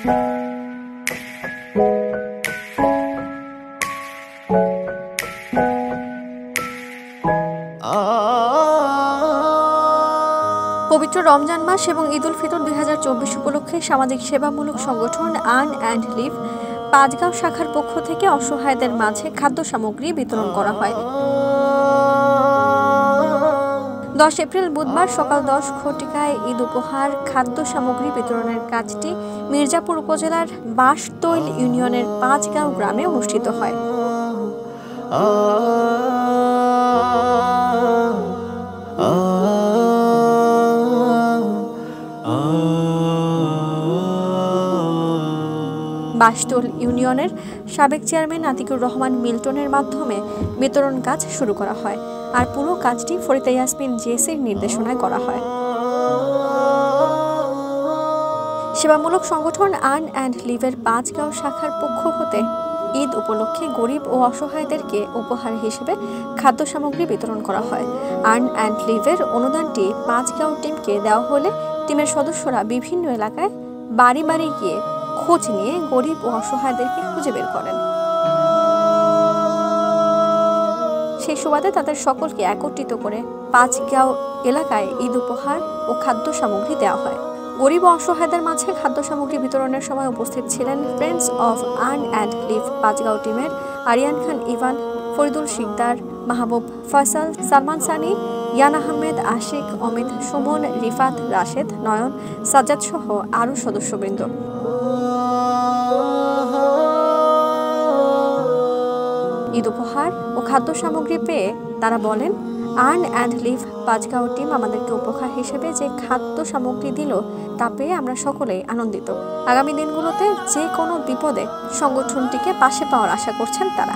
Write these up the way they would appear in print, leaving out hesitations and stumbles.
পবিত্র রমজান মাস এবং ঈদ উল ফিতর 2024 উপলক্ষে সামাজিক সেবামূলক সংগঠন আর্ন অ্যান্ড লিভ পাঁচগাঁও শাখার পক্ষ থেকে অসহায়দের মাঝে খাদ্য সামগ্রী বিতরণ করা হয়। 10 এপ্রিল বুধবার সকাল 10 ঘটিকায় ঈদ উপহার খাদ্য সামগ্রী বিতরণের কাজটি মির্জাপুর উপজেলার বাঁশতৈল ইউনিয়নের পাঁচগাঁও গ্রামে অনুষ্ঠিত হয়। বাঁশতৈল ইউনিয়নের সাবেক চেয়ারম্যান আতিকুর রহমান মিল্টনের মাধ্যমে বিতরণ কাজ শুরু করা হয়, আর পুরো কাজটি ফরিদা ইয়াসমিন জেসির নির্দেশনায় করা হয়। সেবামূলক সংগঠন আর্ন অ্যান্ড লিভের পাঁচগাঁও শাখার পক্ষ হতে ঈদ উপলক্ষে গরিব ও অসহায়দেরকে উপহার হিসেবে খাদ্য সামগ্রী বিতরণ করা হয়। আর্ন অ্যান্ড লিভের অনুদানটি পাঁচগাঁও টিমকে দেওয়া হলে টিমের সদস্যরা বিভিন্ন এলাকায় বাড়ি বাড়ি গিয়ে খোঁজ নিয়ে গরিব ও অসহায়দেরকে খুঁজে বের করেন। সেই সুবাদে তাদের সকলকে একত্রিত করে পাঁচগাঁও এলাকায় ঈদ উপহার ও খাদ্য সামগ্রী দেওয়া হয়। গরিব ও অসহায়দের মাঝে খাদ্য সামগ্রী বিতরণের সময় উপস্থিত ছিলেন Friends of Earn and Live Panchgaon টিমের আরিয়ান খান ইভান, ফরিদুল শিকদার, মাহবুব ফয়সাল, সালমান সানি, ইয়ান আহমেদ, আশিক, অমিত, সুমন, রিফাত, রাশেদ, নয়ন, সাজ্জাদ সহ আরও সদস্যবৃন্দ। ঈদ উপহার ও খাদ্য সামগ্রী পেয়ে তারা বলেন, Earn and Live Panchgaon team আমাদেরকে উপহার হিসেবে যে খাদ্য সামগ্রী দিল তা পেয়ে আমরা সকলেই আনন্দিত। আগামী দিনগুলোতে যে কোনো বিপদে সংগঠনটিকে পাশে পাওয়ার আশা করছেন তারা।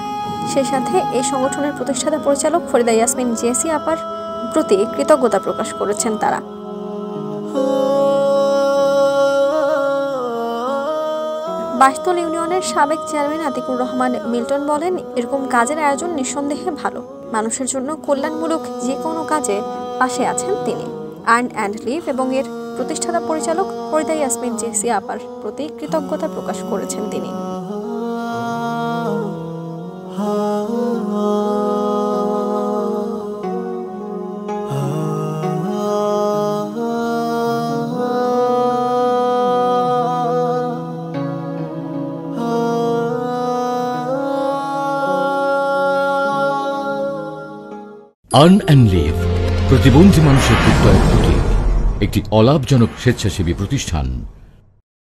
সেই সাথে এই সংগঠনের প্রতিষ্ঠাতা পরিচালক ফরিদা ইয়াসমিন জেসি আপার প্রতি কৃতজ্ঞতা প্রকাশ করেছেন তারা। বাঁশতৈল ইউনিয়নের সাবেক চেয়ারম্যান আতিকুর রহমান মিল্টন বলেন, এরকম কাজের আয়োজন নিঃসন্দেহে ভালো। মানুষের জন্য কল্যাণমূলক যে কোনো কাজে পাশে আছেন তিনি। আর্ন অ্যান্ড লিভ এবং এর প্রতিষ্ঠাতা পরিচালক ফরিদা ইয়াসমিন জেসি আপার প্রতি কৃতজ্ঞতা প্রকাশ করেছেন তিনি। আর্ন অ্যান্ড লিভ প্রতিবন্ধী মানুষের প্রত্যয়ের প্রতীক, একটি অলাভজনক স্বেচ্ছাসেবী প্রতিষ্ঠান।